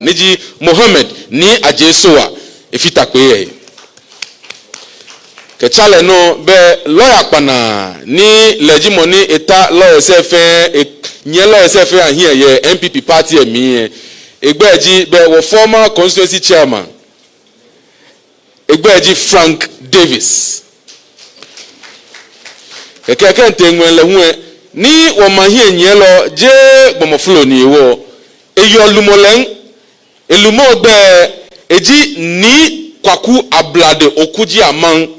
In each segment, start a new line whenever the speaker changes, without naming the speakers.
Niji Mohammed ni ajesoa efitakwe kechale no be lawyer pana ni legimoni eta lawyer sefe nye lawyer sefe ahia ye MPP party emi egbeji be wo former constituency chairman egbeji Frank Davis keke ntenwenle hu ni wo mahie nye lo je gbomoflo ni wo eyolumolen elumo be eji ni kwaku ablade okuji aman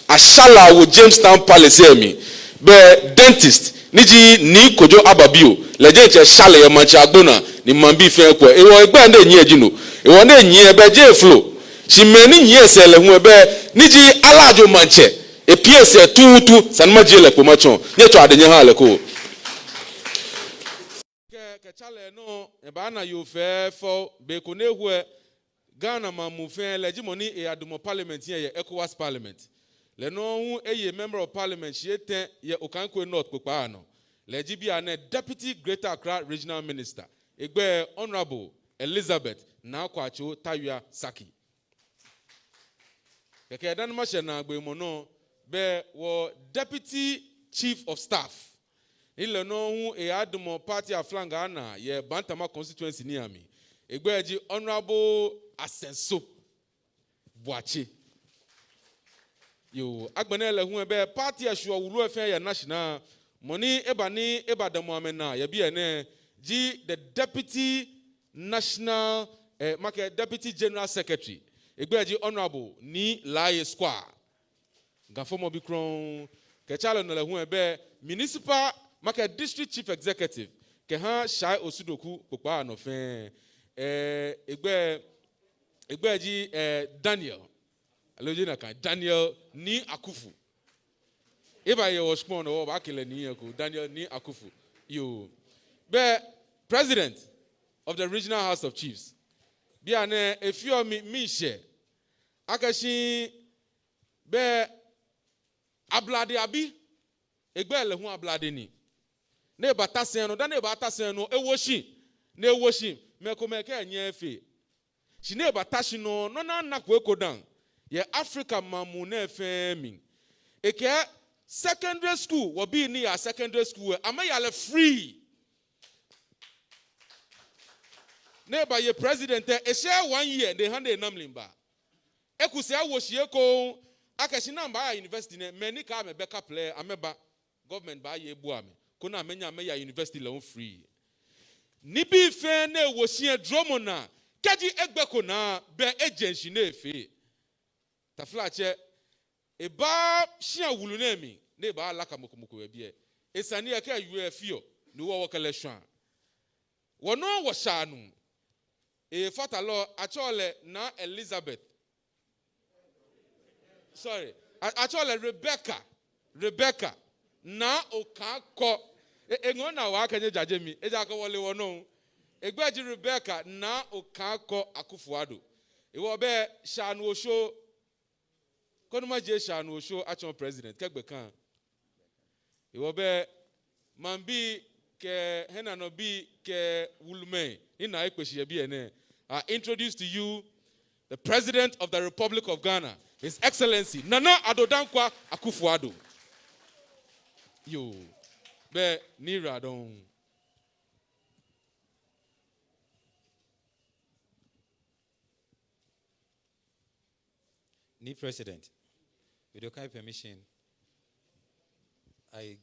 ashala wo Jamestown Palace emi be dentist niji ni kojo ababio leje che shale ye manchi agbona ni mambi fe ko ewo egbe nde nyi ejinu ewo nde nyi ebe je flow shimeni nyi esele hu ebe niji alajo manche epiese tutu sanma je le pomachon nyeto adenye ha le ko ke chale no e ba na yo fe fo be ko nehu Ghana mamufen legimoni e adumo parliament ye ECOWAS parliament le no hu eye member of parliament sheten ye Okanko North popa no legibi ane deputy Greater Accra regional minister egbe honorable Elizabeth na kwacho Tawia Saki keke dan ma she na agbe mo no be wo deputy chief of staff ile no hu e adumo party aflanga na ye Bantama constituency ni ami egbeji honorable Asenso Boachi yo agbenele hu ebe party asho wulu efe ya national money ebani ebadamo amena ya bi ene ji the deputy national market deputy general secretary egbeji honorable ni Laye Square gafomo bi kron ke chalo no le hu ebe municipal market district chief executive ke ha Shai Osudoku popa no fe egbeji Daniel alojina kan Daniel ni Akufu eba ye was born o ba kele ni ko Daniel ni Akufu yo be president of the regional house of chiefs bi ane efio mi share akashi be ablade abi egbele hu ablade ni na batasen no da na batasen no ewoshi na ewoshi mekomeke anye efe shine batashi no na nakwo ekodan ye Africa mamu na efe mi eke secondary school wo bi ni ya secondary school amayale free neba ye president e share 1 year they hand namlimba ekuse awoshie ko akashi na mba university ne many ka me backup player ameba government ba ye bu ame ko na menya me ya university le free ni bi fe na ewoshie dromo na kaji egbeko na be agency na efe taflache eba shia wulu na mi na eba alaka mokomoko ebie esani aka UFO ni wo wokele shan wono wo shanu e fatalo achole na Elizabeth sorry achole Rebecca na okako engo na wa kanye jajemi eja ka wole wono egbeji Rebecca na okako Akufo-Addo ewo be shanu osho konuma je shanu osho achon president kegbe kan ewo be mambi ke hena no bi ke wulume ina ekpeshi bi ene I introduce to you the President of the Republic of Ghana, His Excellency Nana Addo Dankwa Akufo-Addo. Yo, be nira don.
Ni President, with your kind permission, I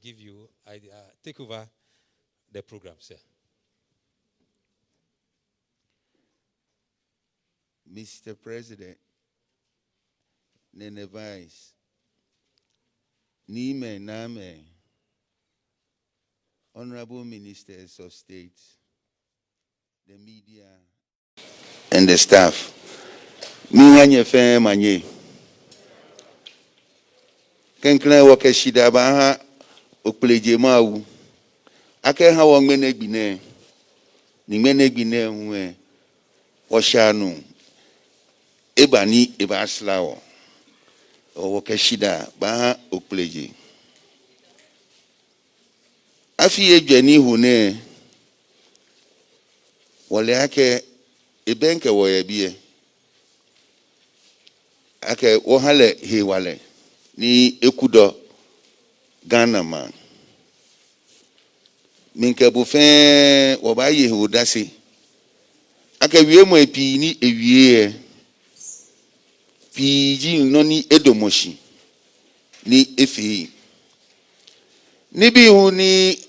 take over the program, sir.
Mr. President, Nene Vice, Nime Name, Honorable Ministers of State, the media, and the staff. Mihanye fe manye. Kenkle woke shida ba ha okpleje mawu. Ake ha wo ngene gbine. Ni ngene gbine hu wo shanu. Ebani eba aslawo woke shida ba okpleje afi ejeni hu ne wole ake ebenke wo ye bie ake wo hale he wale ni ekudo Ghana man minke bu fe wo ba ye ho dase ake wie mo epi ni ewie piji no ni edomoshi ni efi ni bi hu ni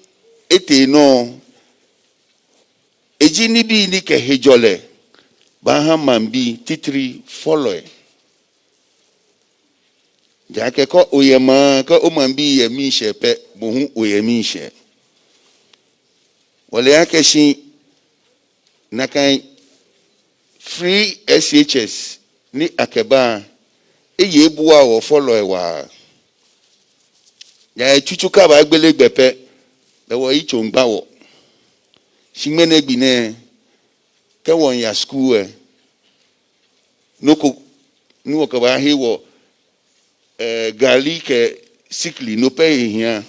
ete no eji ni bi ni ke hejole Mahama bi titri follow jake ko oyema ko o man bi ye mi shepe bo hu oyemi she wale yake shi nakan free SHS ni akeba eye ebuwa wo follow wa ya chuchuka ba gbelegbepe be wo ichongba wo shimene gbine ke won ya school noko nuwo ka ba he wo gali ke sikli no pe hia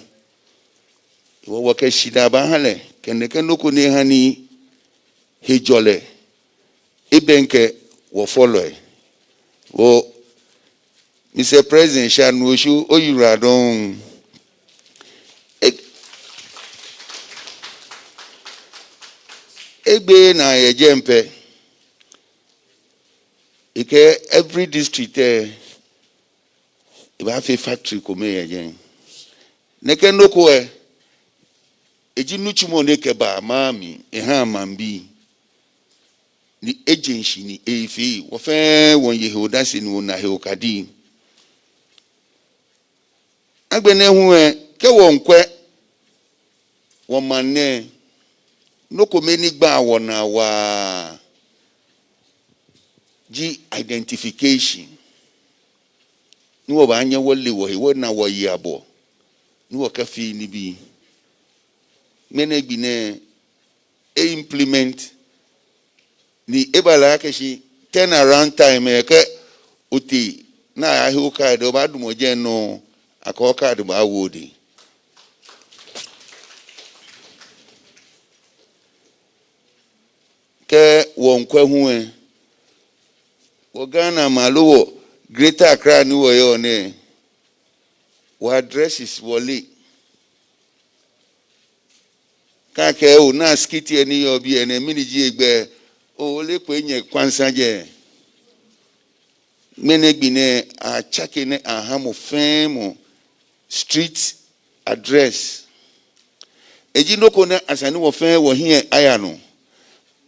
wo ke shida ba hale ke noko ne hani hejole ibenke wo follow wo Mr. President Shanu Oshu oyura don egbe na ejempe ike every district iba fe factory ko me yejen neke noko eji nuchumo neke ba mami ha mambi ni agency ni efi wo fe won ye hodase ni na he okadi agbene hu ke won kwe won manne noko me ni gba wona wa ji identification ni wo ba anya wole wo he wo na wo yi abo ni wo ka fi ni bi mene bi ne implement ni ebala keshi turn around time ke oti na ahu card o ba dumo je no akọ card ba wodi ke won kwa hu wo Ghana maluwo Greater Accra ni wo yo ne wo addresses wole ka ke o na skiti eni yo bi ene miniji egbe o le pe nye kwansa je menegbine a chake ne ahamo femo street address eji noko ne asani wo fe wo hie aya no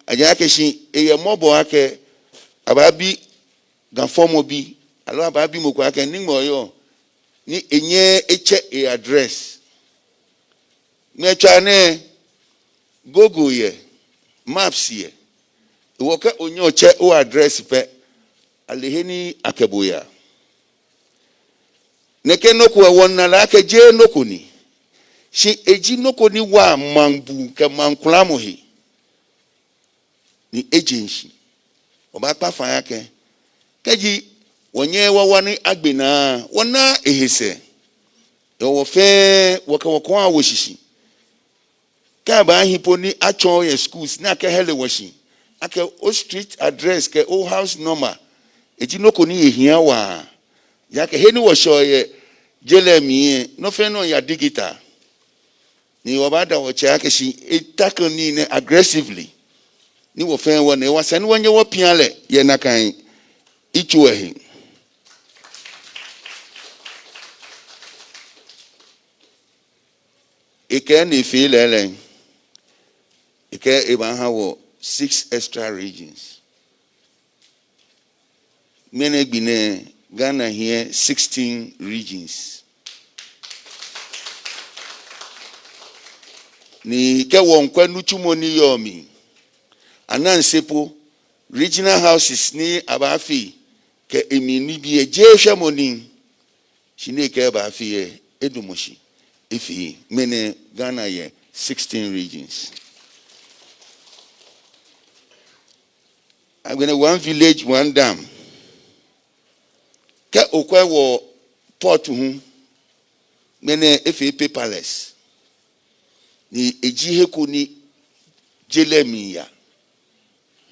aja keshi eye mobo ake ababi ganfomo bi alo ababi moko ake ningmo yo ni enye eche e address mecha ne Google ye maps ye wo ka onyo che o address pe aleheni akeboya neke noko wonna la ke je noko ni shi eji noko ni wa mambu ke mankulamo he ni agency o ba pa fa yake keji wonye wawani agbena wona ehese wo fe woko awoshishi ka ba hipo ni acho ye schools na ke hele washi ake o street address ke o house number eji noko ni ehia wa yake heni wo sho ye jelemi no fe no ya digital ni wabada wo che ake shi etako ni ne aggressively ni wo fe wo ne wasani wonye wo piale ye nakan ichu ehi ike ni fi lele ike iba ha wo 6 extra regions mene gbine Ghana here 16 regions ni ke won kwa nuchumo ni yomi anansepo regional houses ni abafi ke emini bi eje hwemoni shine ke abafi edumoshi ifi mene Ghana here 16 regions I'm gonna one village one dam ke okwa wo port hu mene efi paperless ni eji heku ni jelemiya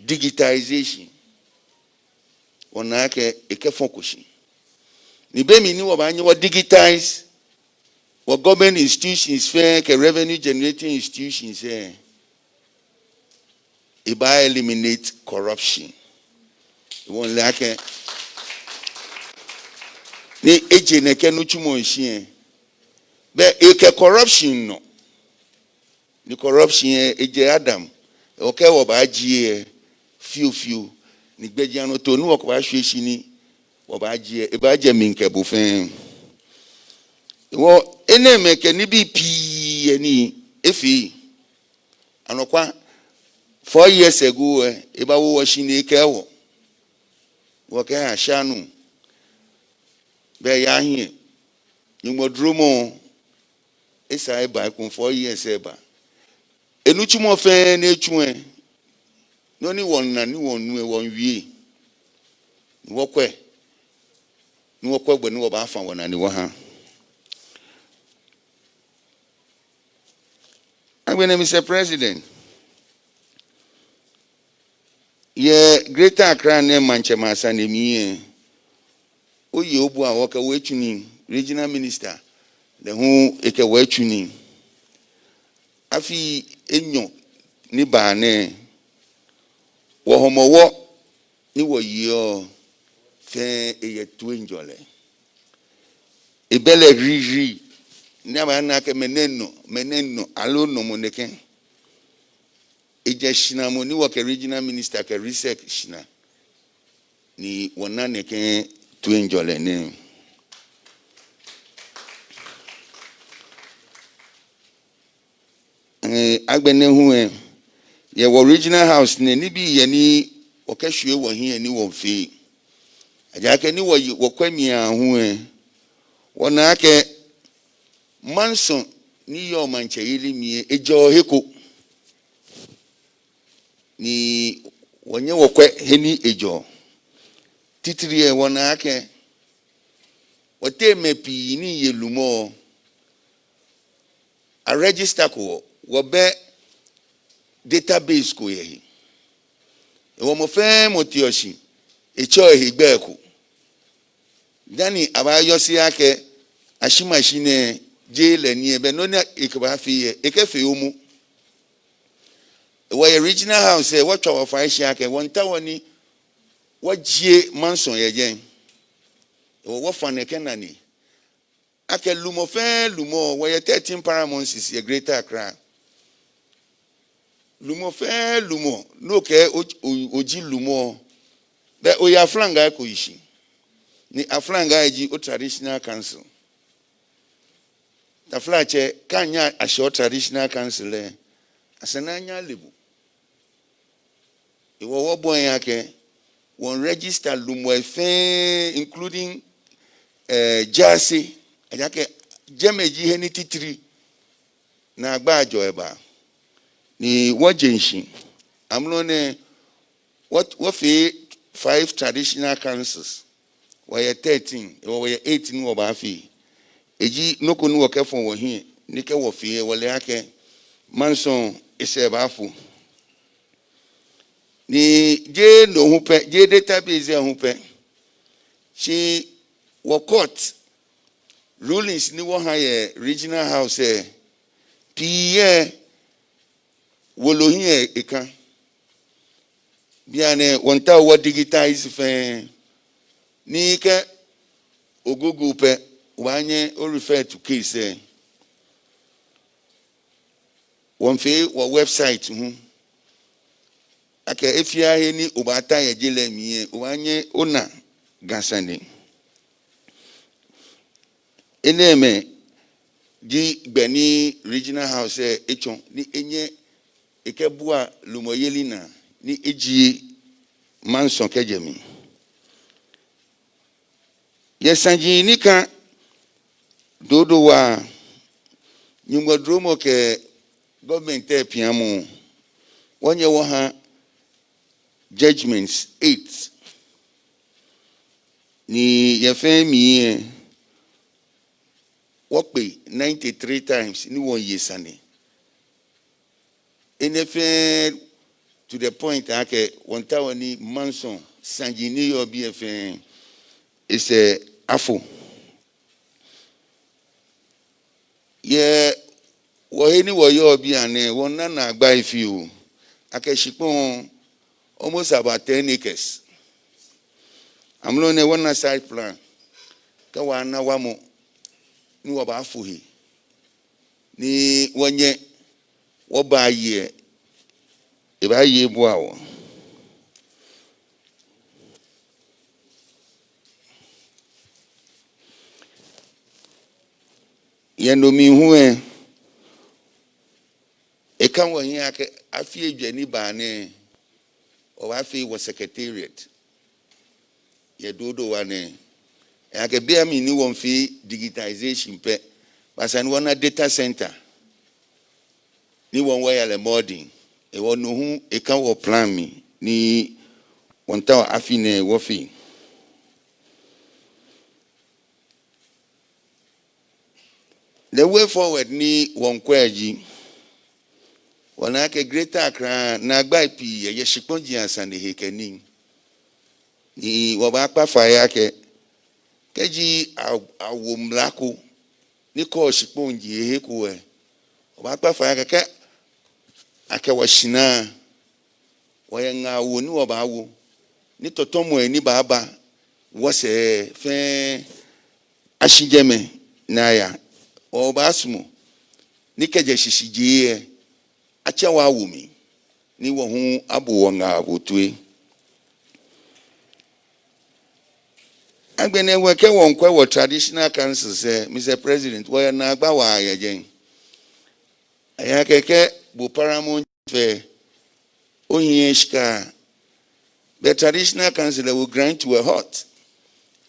digitization ona ke ekefon koshi ni be mi ni wo ba nyi wo digitize wo government institutions fair ke revenue generating institutions e ba eliminate corruption won like ni eje ne ke no chumo nhie be e corruption no ni corruption eje adam o ke wo ba gie fiu ni gbeji ano to nu wo ko ba hweshi ni wo ba gie e ba je min ke bu fen wo eneme ke ni bi pi ani efi anokwa 4 years ago e ba wo shi ni ke wo ke ashanu be ya hie ni modromo esa e ba kun 4 years e ba enu chumo fe na echu no ni won na ni won nu e won wie ni wo kwe gbe ni wo ba fa wona ni wo ha agbene Mr. President ye Greater Accra ne Manchester na mi oye obu a wo ka we tuni regional minister the hu e ka we tuni afi enyo ni ba ne wo homowo ni wo yi fe eye tu enjole ebele riri ni aba na ke meneno alo no moneke eje shina mo ni wo ke regional minister ke research shina ni wona ne ke tu enjole ne agbene hu ye wo original house ne ni bi ye ni o ka hwe wo hia ni wo fi aja ke ni wo kwami ahu wona ke manson ni yo manche yili mi ejo heko ni wonye wo kwe heni ejo titiri wona ke wote mepi ni yelumo a register ko wo be database ko ye wo mo fe motioshi echo ehigbe ko dani abayo si ake ashimashine jele ni ebe no na ikba fi ye ekefe omu wo original house what twa fa shi ake wonta woni wajie manson ye gen wo fa ne kenani ake lumo fe lumo wo ye 13 paramonsis ye Greater Accra lumo fe lumo no ke oji lumo be oya flanga ko ishi ni aflanga eji o traditional council ta flache kanya a short traditional council asananya lebu iwo wo bon yake won register lumo efe including jase ajake jemeji heni titiri na agba ajo eba ni wojenshi amno ne what fi 5 traditional councils were 13 were 18 wo ba fi eji noko nu wo kefon wo hin ni ke wo fi wole ake manson ise ba fu ni je no hu pe je database hu pe shi wo court rulings ni wo ha ye regional house piye wo lo hin eka biane wonta wo digitize fe ni ke ogogo pe wanye o refer to case won fe wo website hu aka efia he ni obata ye jele mi wanye ona gasani eneme di gbeni regional house echon ni enye ekebua lumoyelina ni eji manson kejemi yesanji nika Dodowa nyumodromo ke government piamu wonye wo ha judgments 8 ni yefemi wo pe 93 times ni won yesane enefe to the point ake wontawani manson sanjini yo BFN is a afo ye wo eni wo yo bi ane won na na agba ifi o ake shipon almost about 10 acres amlo ne won na side plan ka wa na wa mo ni wo ba afo hi ni wonye wo ba ye e ba ye bo awo ye no mi hu e kan wo hin ake afie adwani ba ne o wa fi wo secretariat ye Dodowa ne ake bia mi ni won fi digitization pe basan wona data center ni won wa yale modern e won no hu e kan wo plan mi ni won ta afi ne wo fi the way forward ni won kwaji wona ke greater Accra na agba pi ye shiponji ansane hekani ni wo ba pa fa ya ke keji awomlako ni ko shiponji heku e wo ba pa fa ya ke ake washina wo ye nga wo ni wo ba wo ni totomo ni baba wo se fe ashigeme na ya o ba sumo ni keje shishije acha wa wumi ni wo hu abu wo nga abotue agbene we ke won kwa wo traditional council say Mr. President wo na agba wa ayejen aya keke bo paramount fe ohiyeshka the traditional council will grant to a hot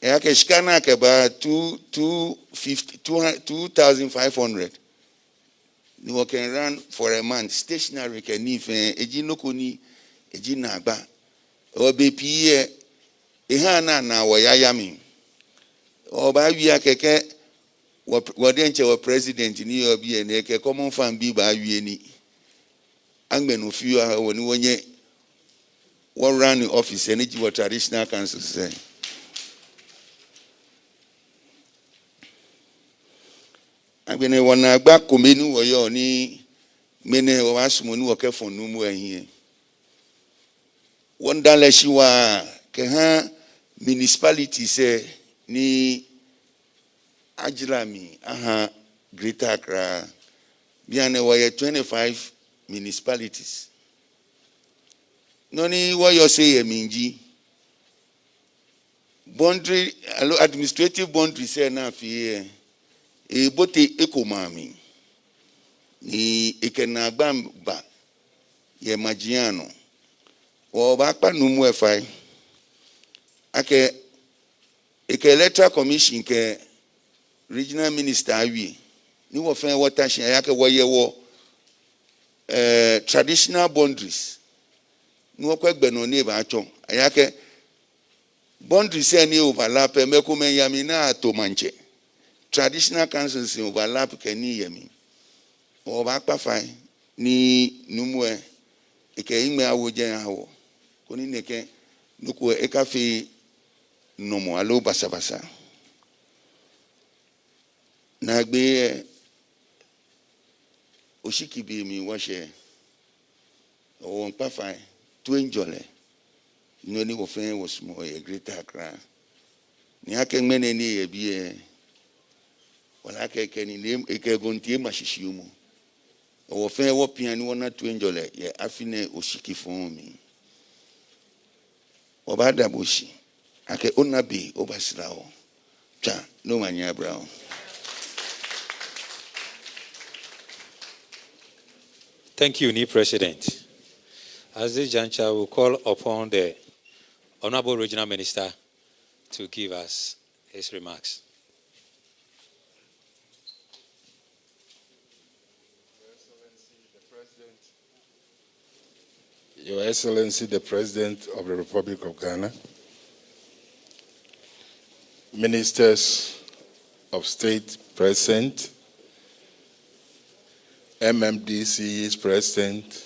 aya ke shika na ke ba 2500 ni wo can run for a month stationary can if eji nokoni eji na agba o be pie e ha na wo yaya mi o ba wi akeke wo de nche wo president ni obi ene ke common fan bi ba wi ni angbenu fi wo ni wonye wo run the office energy wo traditional council say agbene wona agba komenu wo yo ni mene wo asumo ni wo ke fonu mu ehie won dale shiwa ke ha municipality say ni ajilami aha Greater Accra biane wo 25 municipalities noni wo yo say ye minji boundary administrative boundary say na fi e bote ekomami ni ekena gbamba ye magiano wo ba pa numu efai ake electoral commission ke regional minister awie ni wo fen watershed ake wo ye wo traditional boundaries ni wo kwegbe no ne ba chon ayake boundaries any overlap mekumen yami na to manche traditional councils overlap keni yami o ba pa fai ni numwe ike ime awoje awo koni neke nuku ekafe nomo alo basabasa na gbe oshikibi mi wose o won pa fai to enjole no ni wo fen wo small ye Greater Accra ni ake mene ni ye bi wala ke keni ni eke gontie mashishiumu o fen wo pian ni wona to enjole ye afine oshiki fun mi o ba da boshi ake onabi obasirawo cha no manya brown.
Thank you, new President. As this juncture, we'll call upon the Honorable Regional Minister to give us his remarks.
Your Excellency, the President of the Republic of Ghana, Ministers of State present, MMDC's President,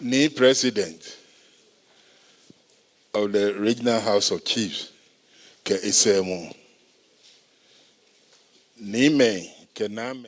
Ni President of the Regional House of Chiefs, ke isemo. Ni me ke name.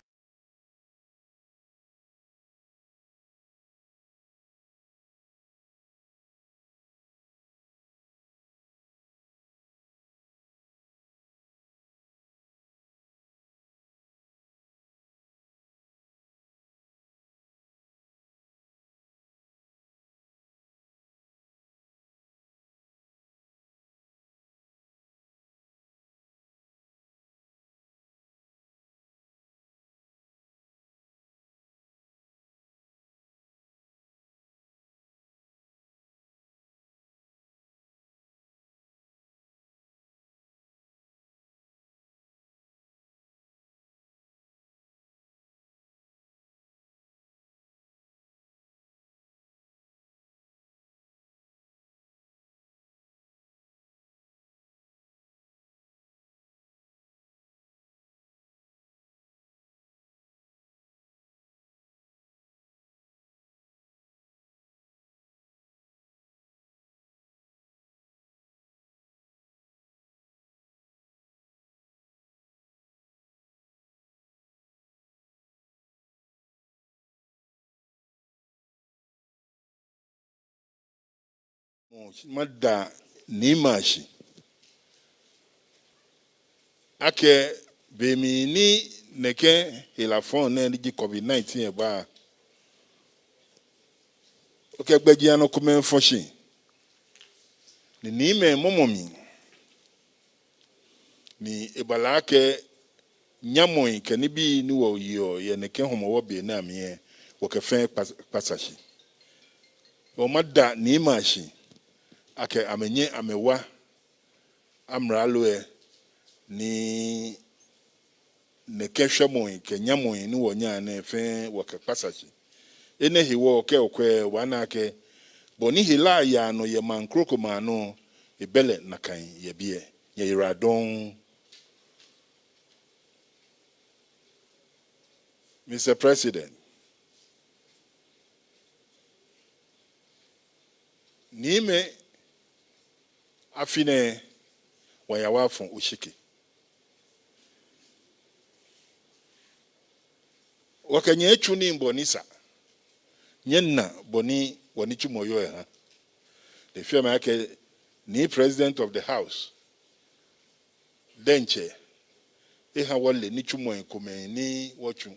Mada ni mashi. Ake bemi ni neke ilafon ne di COVID-19 eba. Oke gbeji ano kume fonshi. Ni me momomi. Ni ebalake nyamoi ke ni bi ni wo yo ye neke homo wo be na mi wo ke fen pasashi. O mada ni mashi. Ake amenye amewa amraloe ni neke shemoi ke nyamoi ni wo nya na fen wo ke pasashi. Ene hiwo ke okwe wana ke boni hila ya no ye mankroko mano ebele nakan ye bie ye iradon. Mr. President, nime afine wayawa fon ushiki. Wakenye chuni mbonisa. Nyenna boni wanichu moyo ha. The firma yake ni President of the House. Denche. Eha wale ni chumo nkome ni wachu.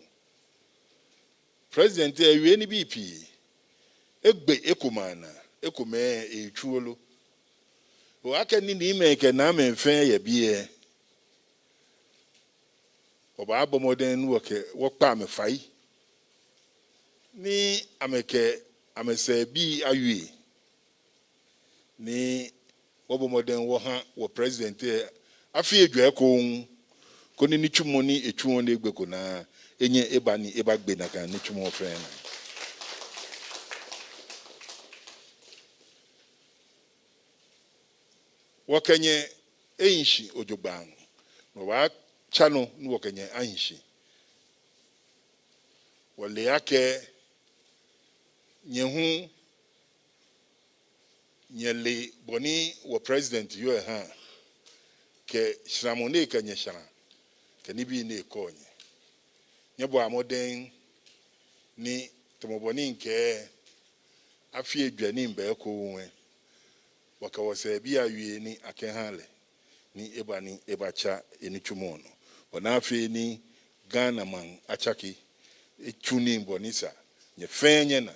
President ewe ni BP. Egbe ekumana. Ekume echuolo. Wake ni ime ke na menfen ye biye. Oba abo moden wake wakpa amefai. Ni ameke amese bi ayue. Ni wabo moden woha wo president afi edwa ko ni chumo ni echuo na egbe ko na enye eba ni eba gbe na kan ni chumo fe na. Wakenye einshi ojogban no wa chano ni wakenye einshi wale yake nyehu nyele boni wo president yo ha ke shramone ke nyeshara ke ni bi na konye nyebo amoden ni tomoboni nke afi edwani mbe ko won waka wose bi awie ni akenhale ni ebani ebacha eni chumono ona afi ni Ghana man achaki echuni mbonisa nye fenye na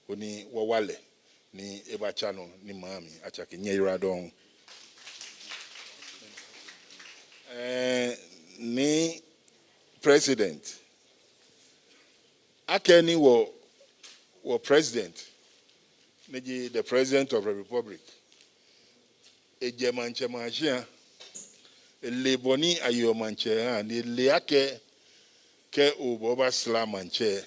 oni wawale ni ebacha no ni mami achaki nye iradon ni president akeni wo president neji the president of the republic eje manche machia leboni ayo manche ha ni le ake ke oboba sla manche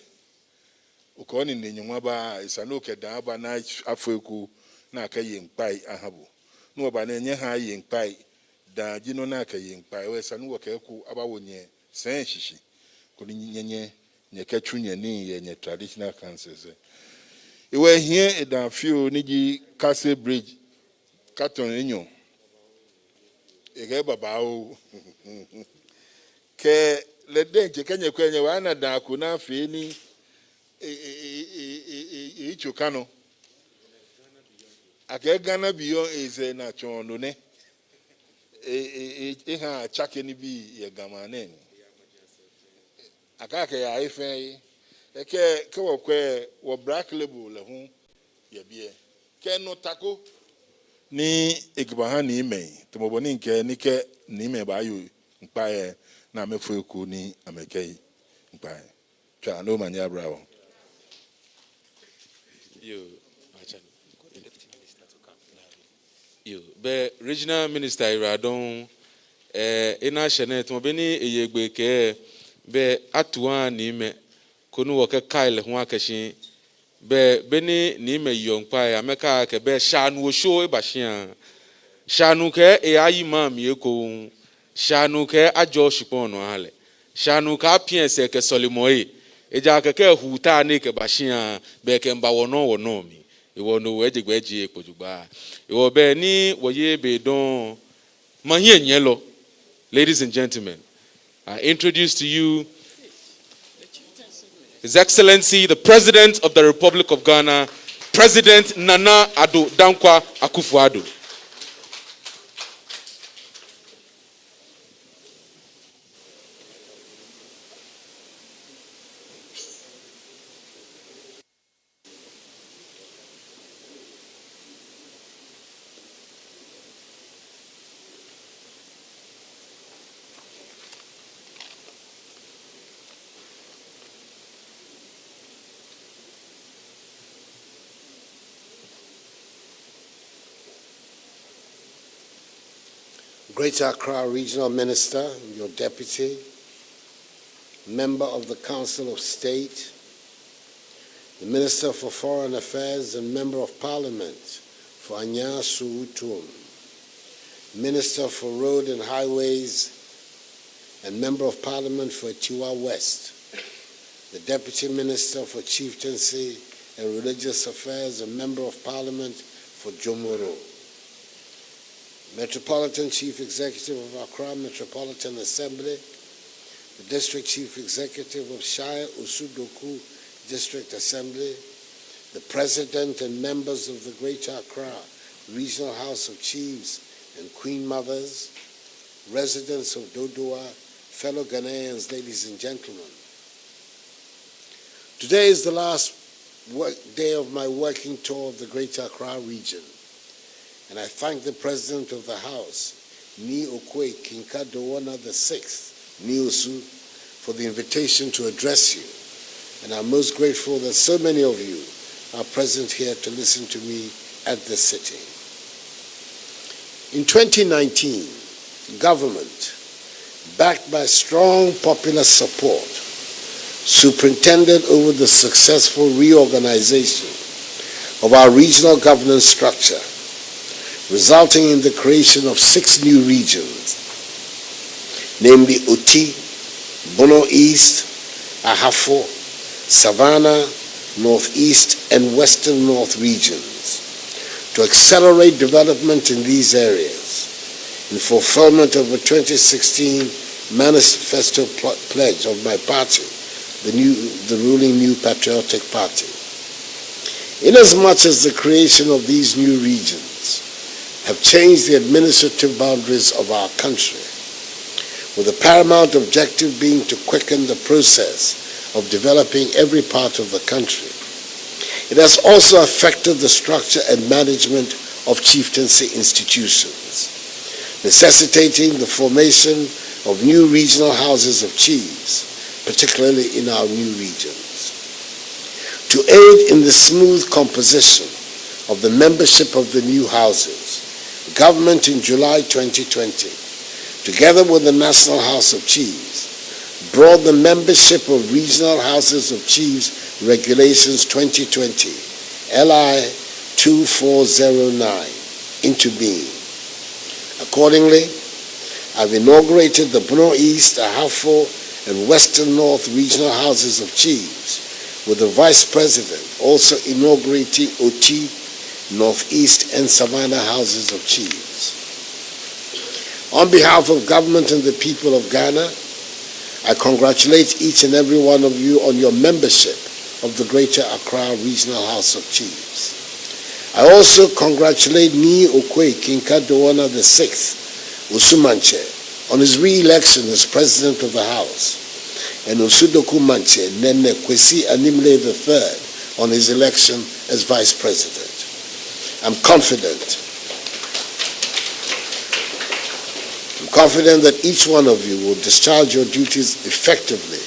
ukoni ni nyuma ba isano ke da ba na afeku na aka yempai ahabo no ba na nye ha yempai da jino na aka yempai we sanu wo ke ku abawonye sen shishi ko ni nye ke twunye ni ye nye traditional councils We were here at the few Niji Castle Bridge, Caton Inyo. Ege babao. Ke leden chekanye kwenye wana da kuna fini ichukano. Ake Ghana beyond is na chondo ne. Ha chake ni bi ye gamane. Akake ya ife eke ke wo black label le hu ye bie. Ke no tako ni ekibaha ni ime tumoboni nke nike ni ime ba yo mpae na mefu eku ni amekei mpae twa no manya brawo
yo be regional minister Iradon ina shene tumobeni eyegbe ke be atuwa ni ime konu wo ke kaile ho akashi be beni ni me yonkpa ya meka ke be shanu wo show e bashia shanu ke e ayi mam ye ko shanu ke ajo shipon no ale shanu ka piense ke solimoe e ja ke huta ni ke bashia be ke mba wono mi e wono we jegbe ji epojugba e wo be ni woye be don mahie nyelo. Ladies and gentlemen, I introduce to you His Excellency, the President of the Republic of Ghana, President Nana Addo Dankwa Akufo-Addo.
Greater Accra Regional Minister, your Deputy, Member of the Council of State, the Minister for Foreign Affairs and Member of Parliament for Anya Suutum, Minister for Road and Highways and Member of Parliament for Tiwa West, the Deputy Minister for Chieftaincy and Religious Affairs and Member of Parliament for Jomoro, Metropolitan Chief Executive of Accra Metropolitan Assembly, the District Chief Executive of Shire Usudoku District Assembly, the President and members of the Greater Accra Regional House of Chiefs and Queen Mothers, residents of Dodowa, fellow Ghanaians, ladies and gentlemen. Today is the last day of my working tour of the Greater Accra region. And I thank the President of the House, Ni Okwe Kinkadowana VI, Ni Osu, for the invitation to address you. And I'm most grateful that so many of you are present here to listen to me at this sitting. In 2019, government, backed by strong popular support, superintended over the successful reorganization of our regional governance structure, resulting in the creation of 6 new regions, namely Oti, Bono East, Ahafo, Savannah, Northeast, and Western North regions, to accelerate development in these areas in fulfillment of a 2016 manifesto pledge of my party, the ruling New Patriotic Party. Inasmuch as the creation of these new regions have changed the administrative boundaries of our country, with the paramount objective being to quicken the process of developing every part of the country. It has also affected the structure and management of chieftaincy institutions, necessitating the formation of new regional houses of chiefs, particularly in our new regions. To aid in the smooth composition of the membership of the new houses, the government in July 2020, together with the National House of Chiefs, brought the membership of Regional Houses of Chiefs Regulations 2020, LI 2409, into being. Accordingly, I've inaugurated the Bono East, Ahafo, and Western North Regional Houses of Chiefs with the Vice President, also inaugurating OT, Northeast, and Savannah Houses of Chiefs. On behalf of government and the people of Ghana, I congratulate each and every one of you on your membership of the Greater Accra Regional House of Chiefs. I also congratulate Ni Okwe Kinka-Dowana VI, Usumanche, on his re-election as President of the House, and Osudoku Manche Nene Kwesi Animle III on his election as Vice President. I'm confident that each one of you will discharge your duties effectively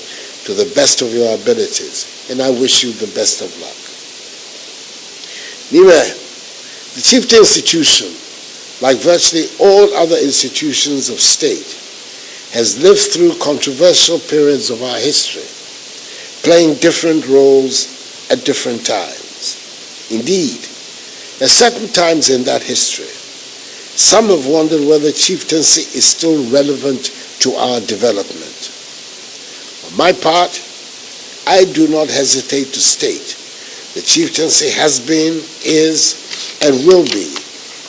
to the best of your abilities, and I wish you the best of luck. Anyway, the Chieftain Institution, like virtually all other institutions of state, has lived through controversial periods of our history, playing different roles at different times. Indeed, at certain times in that history, some have wondered whether chieftaincy is still relevant to our development. On my part, I do not hesitate to state that chieftaincy has been, is, and will be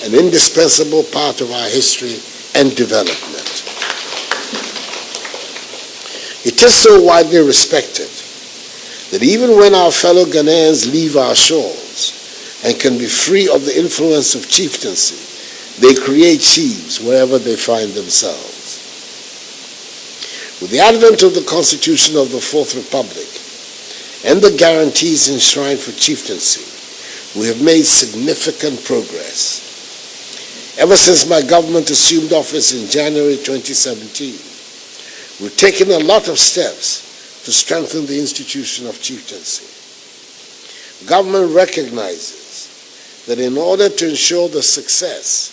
an indispensable part of our history and development. It is so widely respected that even when our fellow Ghanaians leave our shores and can be free of the influence of chieftaincy, they create chiefs wherever they find themselves. With the advent of the Constitution of the Fourth Republic and the guarantees enshrined for chieftaincy, we have made significant progress. Ever since my government assumed office in January 2017, we've taken a lot of steps to strengthen the institution of chieftaincy. Government recognizes that in order to ensure the success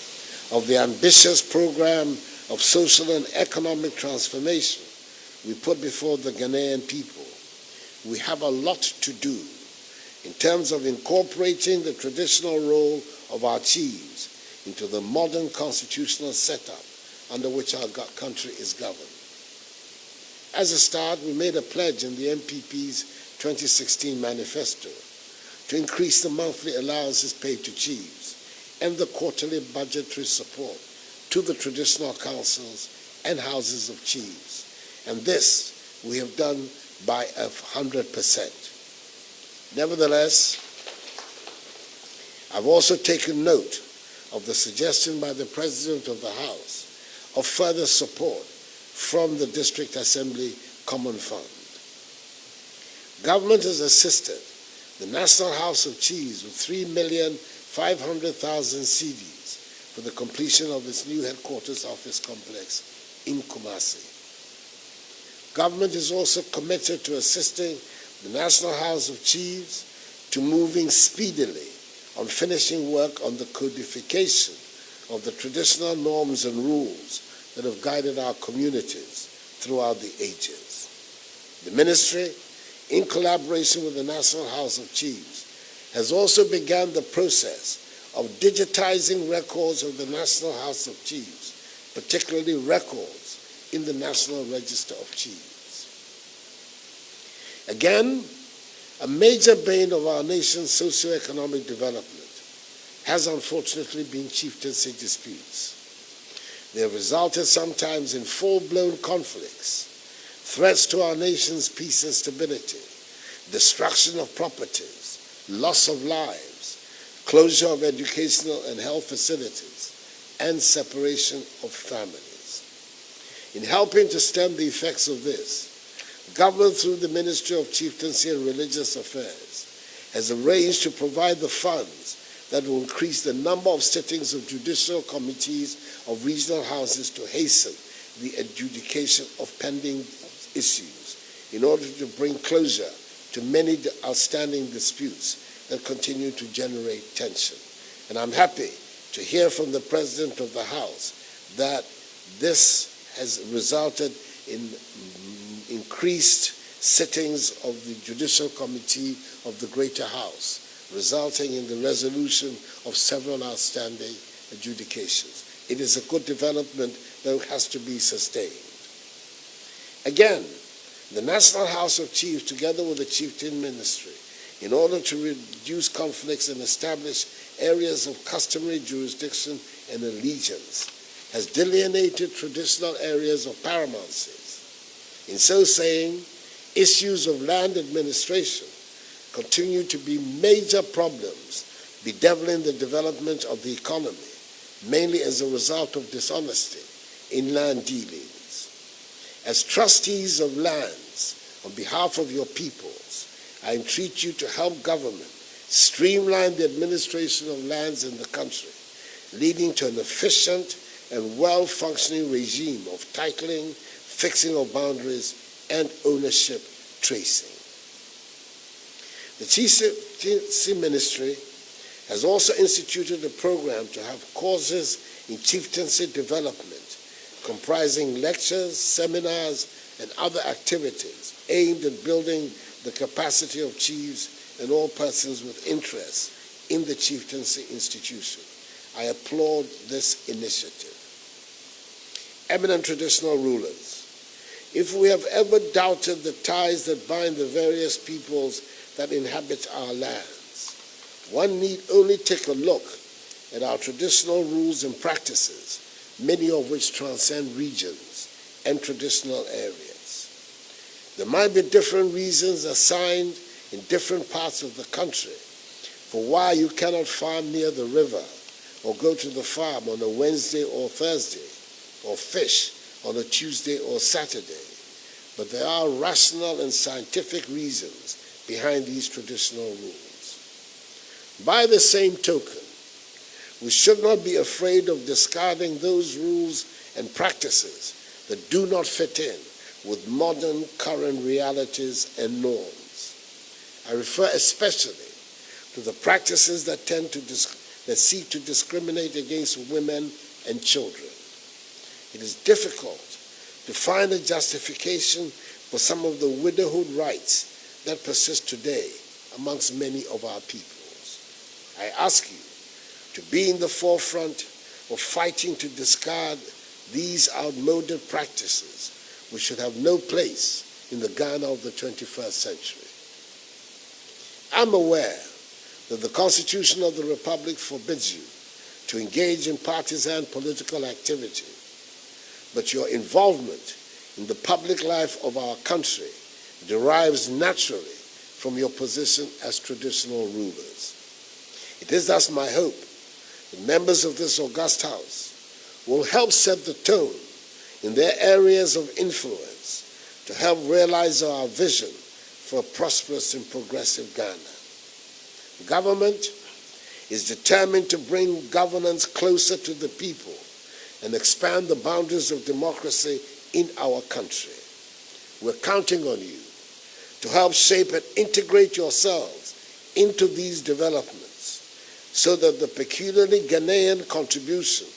of the ambitious program of social and economic transformation we put before the Ghanaian people, we have a lot to do in terms of incorporating the traditional role of our chiefs into the modern constitutional setup under which our country is governed. As a start, we made a pledge in the MPP's 2016 manifesto to increase the monthly allowances paid to chiefs and the quarterly budgetary support to the traditional councils and houses of chiefs. And this we have done by 100%. Nevertheless, I've also taken note of the suggestion by the President of the House of further support from the District Assembly Common Fund. Government has assisted the National House of Chiefs with 3,500,000 cedis for the completion of its new headquarters office complex in Kumasi. Government is also committed to assisting the National House of Chiefs to moving speedily on finishing work on the codification of the traditional norms and rules that have guided our communities throughout the ages. The ministry, in collaboration with the National House of Chiefs, has also begun the process of digitizing records of the National House of Chiefs, particularly records in the National Register of Chiefs. Again, a major bane of our nation's socio-economic development has unfortunately been chieftaincy disputes. They have resulted sometimes in full-blown conflicts, threats to our nation's peace and stability, destruction of properties, loss of lives, closure of educational and health facilities, and separation of families. In helping to stem the effects of this, government through the Ministry of Chieftaincy and Religious Affairs has arranged to provide the funds that will increase the number of sittings of judicial committees of regional houses to hasten the adjudication of pending issues in order to bring closure to many outstanding disputes that continue to generate tension. And I'm happy to hear from the President of the House that this has resulted in increased sittings of the Judicial Committee of the Greater House, resulting in the resolution of several outstanding adjudications. It is a good development that has to be sustained. Again, the National House of Chiefs, together with the Chieftain Ministry, in order to reduce conflicts and establish areas of customary jurisdiction and allegiance, has delineated traditional areas of paramountcies. In so saying, issues of land administration continue to be major problems bedeviling the development of the economy, mainly as a result of dishonesty in land dealings. As trustees of lands, on behalf of your peoples, I entreat you to help government streamline the administration of lands in the country, leading to an efficient and well-functioning regime of titling, fixing of boundaries, and ownership tracing. The Chieftaincy Ministry has also instituted a program to have courses in chieftaincy development, comprising lectures, seminars, and other activities aimed at building the capacity of chiefs and all persons with interest in the chieftaincy institution. I applaud this initiative. Eminent traditional rulers, if we have ever doubted the ties that bind the various peoples that inhabit our lands, one need only take a look at our traditional rules and practices, many of which transcend regions and traditional areas. There might be different reasons assigned in different parts of the country for why you cannot farm near the river or go to the farm on a Wednesday or Thursday or fish on a Tuesday or Saturday. But there are rational and scientific reasons behind these traditional rules. By the same token, we should not be afraid of discarding those rules and practices that do not fit in with modern current realities and norms. I refer especially to the practices that seek to discriminate against women and children. It is difficult to find a justification for some of the widowhood rights that persist today amongst many of our peoples. I ask you to be in the forefront of fighting to discard these outmoded practices, which should have no place in the Ghana of the 21st century. I'm aware that the Constitution of the Republic forbids you to engage in partisan political activity, but your involvement in the public life of our country derives naturally from your position as traditional rulers. It is thus my hope that members of this august House will help set the tone in their areas of influence to help realize our vision for a prosperous and progressive Ghana. Government is determined to bring governance closer to the people and expand the boundaries of democracy in our country. We're counting on you to help shape and integrate yourselves into these developments so that the peculiarly Ghanaian contribution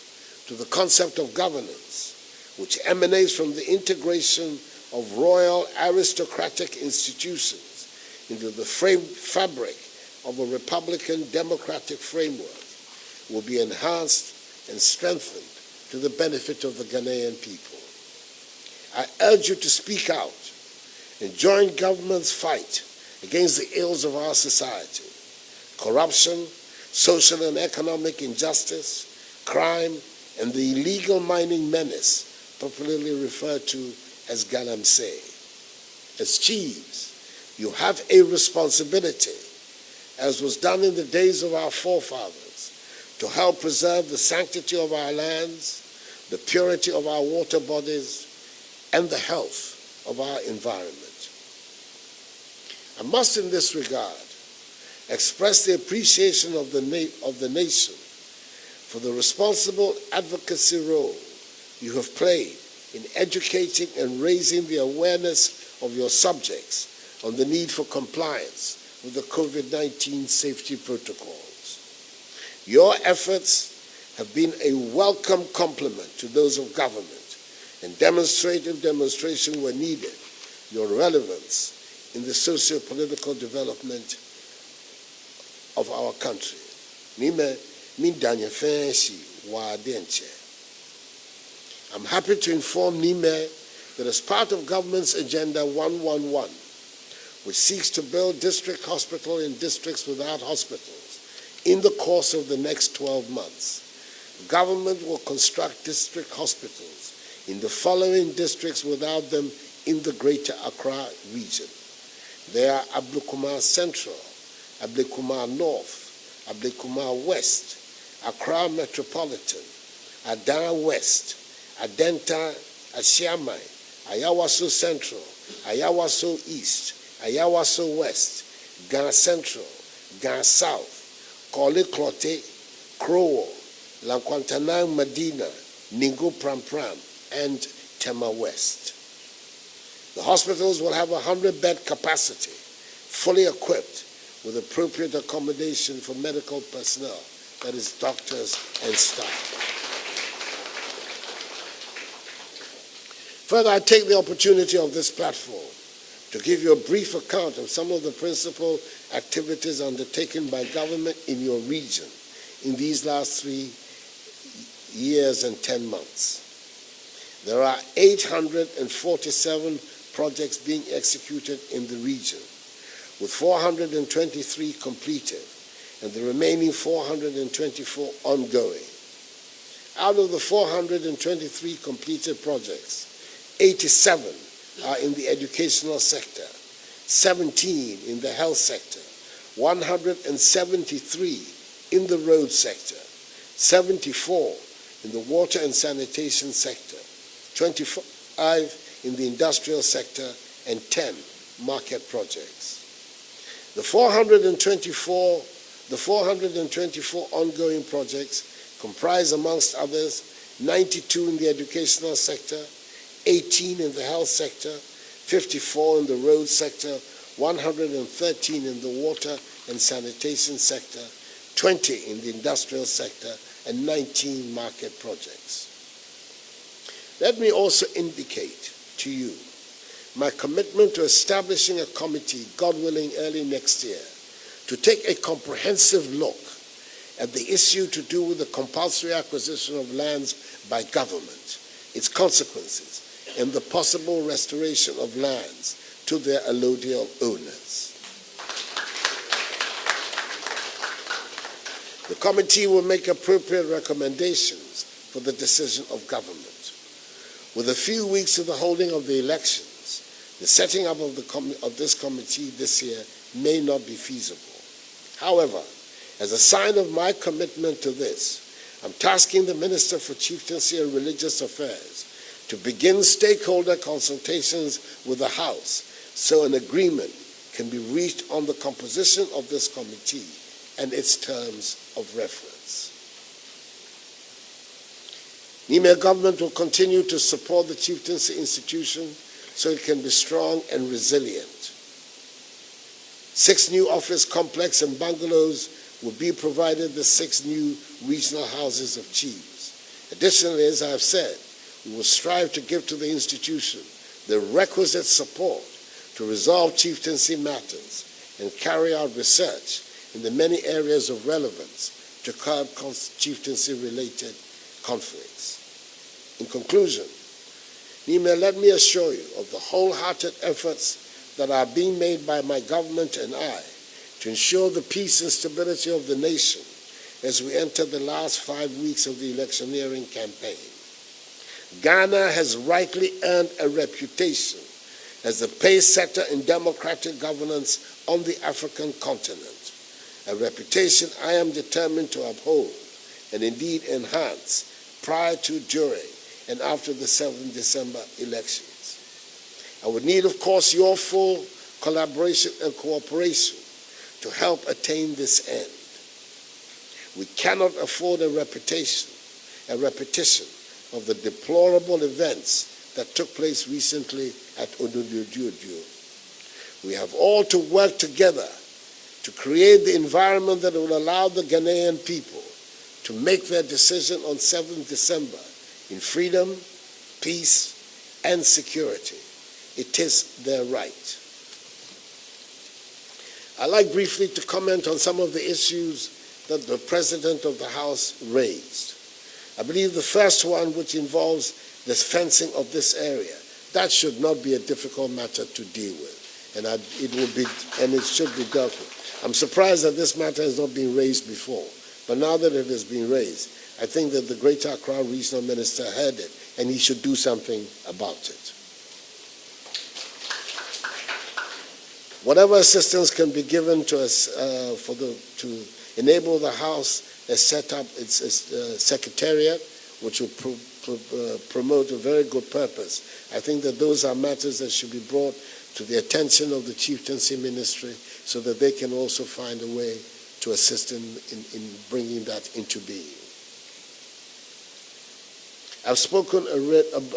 to the concept of governance, which emanates from the integration of royal aristocratic institutions into the fabric of a Republican democratic framework, will be enhanced and strengthened to the benefit of the Ghanaian people. I urge you to speak out and join government's fight against the ills of our society: corruption, social and economic injustice, crime, and the illegal mining menace, popularly referred to as galamsey. As chiefs, you have a responsibility, as was done in the days of our forefathers, to help preserve the sanctity of our lands, the purity of our water bodies, and the health of our environment. I must in this regard express the appreciation of the nation for the responsible advocacy role you have played in educating and raising the awareness of your subjects on the need for compliance with the COVID-19 safety protocols. Your efforts have been a welcome complement to those of government, and demonstration where needed, your relevance in the socio-political development of our country. I'm happy to inform Nime that as part of government's Agenda 111, which seeks to build district hospital in districts without hospitals in the course of the next 12 months. Government will construct district hospitals in the following districts without them in the Greater Accra region. They are Ablekuma Central, Ablekuma North, Ablekuma West, Accra Metropolitan, Adan West, Adenta, Ashiamai, Ayawaso Central, Ayawaso East, Ayawaso West, Ghana Central, Ghana South, Kole Klote, Krowo, Lankwantanang Medina, Ningo Pram Pram, and Tema West. The hospitals will have 100-bed capacity, fully equipped with appropriate accommodation for medical personnel, that is doctors and staff. Further, I take the opportunity of this platform to give you a brief account of some of the principal activities undertaken by government in your region in these last 3 years and 10 months. There are 847 projects being executed in the region, with 423 completed and the remaining 424 ongoing. Out of the 423 completed projects, 87 are in the educational sector, 17 in the health sector, 173 in the road sector, 74 in the water and sanitation sector, 25 in the industrial sector, and 10 market projects. The 424 ongoing projects comprise, amongst others, 92 in the educational sector, 18 in the health sector, 54 in the road sector, 113 in the water and sanitation sector, 20 in the industrial sector, and 19 market projects. Let me also indicate to you my commitment to establishing a committee, God willing, early next year, to take a comprehensive look at the issue to do with the compulsory acquisition of lands by government, its consequences, and the possible restoration of lands to their allodial owners. The committee will make appropriate recommendations for the decision of government. With a few weeks to the holding of the elections, the setting up of this committee this year may not be feasible. However, as a sign of my commitment to this, I'm tasking the Minister for Chieftaincy and Religious Affairs to begin stakeholder consultations with the House so an agreement can be reached on the composition of this committee and its terms of reference. Niamey government will continue to support the chieftaincy institution so it can be strong and resilient. 6 new office complex and bungalows will be provided the 6 new regional houses of chiefs. Additionally, as I have said, we will strive to give to the institution the requisite support to resolve chieftaincy matters and carry out research in the many areas of relevance to curb chieftaincy-related conflicts. In conclusion, Niamey, let me assure you of the wholehearted efforts that are being made by my government and I to ensure the peace and stability of the nation as we enter the last 5 weeks of the electioneering campaign. Ghana has rightly earned a reputation as the pace setter in democratic governance on the African continent, a reputation I am determined to uphold and indeed enhance prior to, during, and after the 7th December elections. I would need, of course, your full collaboration and cooperation to help attain this end. We cannot afford a repetition of the deplorable events that took place recently at Odudududu. We have all to work together to create the environment that will allow the Ghanaian people to make their decision on 7th December in freedom, peace, and security. It is their right. I'd like briefly to comment on some of the issues that the President of the House raised. I believe the first one, which involves the fencing of this area, that should not be a difficult matter to deal with. and it should be dealt with. I'm surprised that this matter has not been raised before, but now that it has been raised, I think that the Greater Accra Regional Minister heard it, and he should do something about it. Whatever assistance can be given to us to enable the House to set up its secretariat, which will promote a very good purpose. I think that those are matters that should be brought to the attention of the Chieftaincy Ministry so that they can also find a way to assist in bringing that into being. I've spoken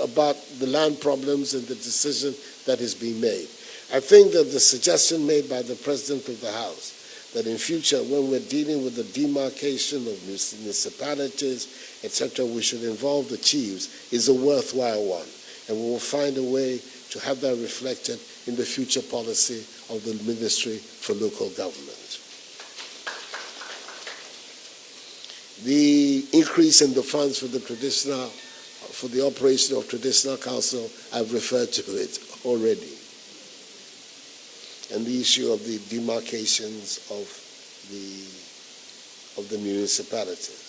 about the land problems and the decision that is being made. I think that the suggestion made by the President of the House that in future, when we're dealing with the demarcation of municipalities, etc., we should involve the chiefs is a worthwhile one. And we will find a way to have that reflected in the future policy of the Ministry for Local Government. The increase in the funds for the operation of traditional council, I've referred to it already. And the issue of the demarcations of the municipalities.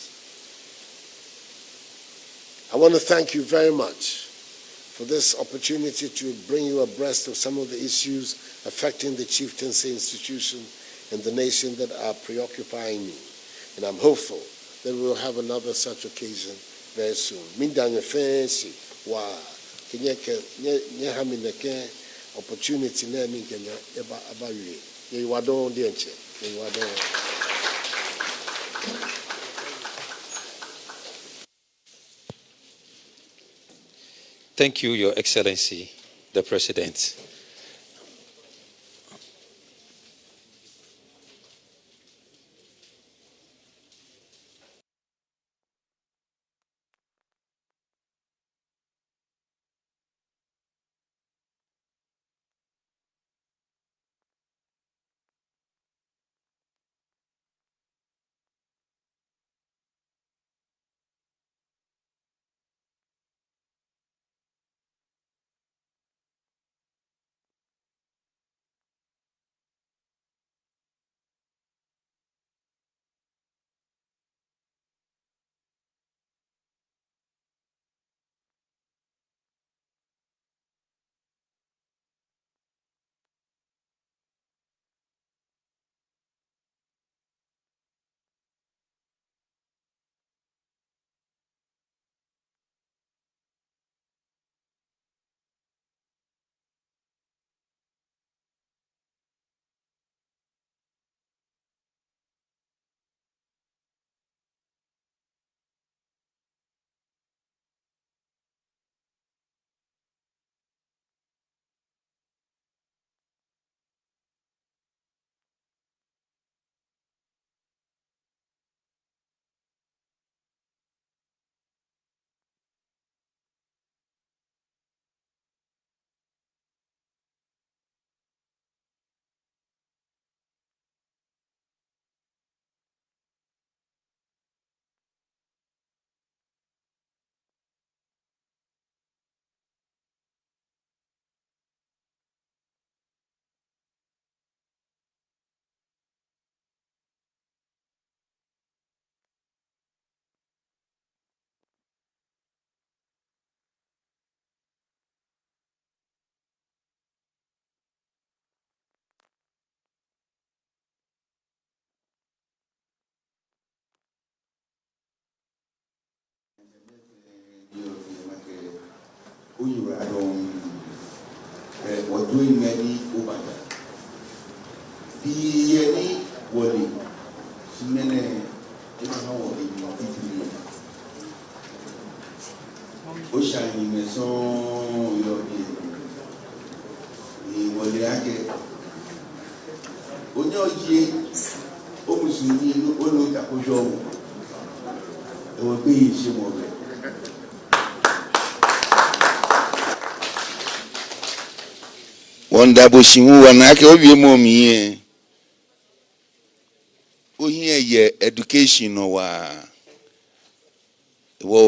I want to thank you very much for this opportunity to bring you abreast of some of the issues affecting the chieftaincy institution and the nation that are preoccupying me. And I'm hopeful that we will have another such occasion very soon. Mindanya fancy, wow, opportunity na mi kenya eba wie ye wadon de nche ye wadon.
Thank you, Your Excellency, the President.
We're doing many over there. The Wally, Simene, Oshani Maison, Waliake, Onyoji, Omusuni, Olu, there will be Shimore. Wanda Boshimu wanake obi momi ohia ye education wa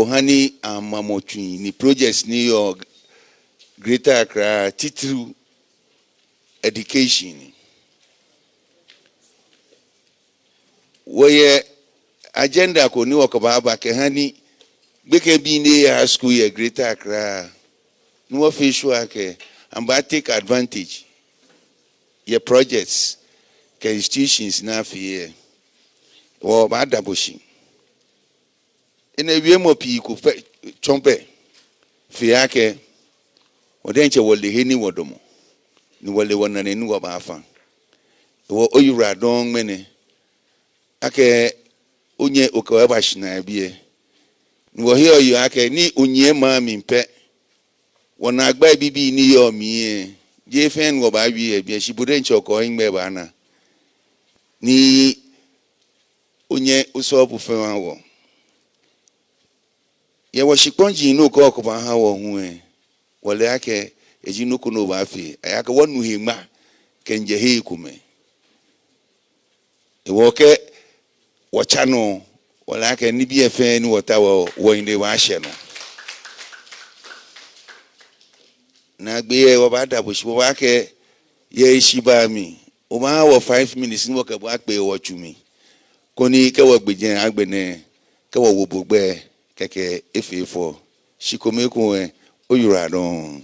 hani amamotwi ni projects ni yo Greater Accra titru education. Where agenda ko ni wakababa ke hani beke bi ne high school ye Greater Accra. No official ke amba take advantage your projects ke institutions na fie wo ba daboshi ina wie mo pi ku chompe fie ke odenche wole heni wodomo ni wole wonane ni wo ba afa wo oyura don mene ake onye okewa ba shina bie ni wo he oyo ake ni onye ma mi mpe wona agba bibi ni yo mi je fen wo ba wi bia shibudenche oko ingbe ba na ni onye usobu fewa wo ye wo shikonji no ko ko ba ha wo hu wole ake ejinuku no ba fi ayaka wonu hima kenje he kume e wo ke wo chano wole ake ni bi efe ni wota wo inde wa hye no na gbe wo ba da bo shi wo ake ye shiba mi o ma wo 5 minutes ni wo ke bo akpe wo chumi koni ke wo gbejen agbene ke wo bogbe keke efefo shikomeku oyura don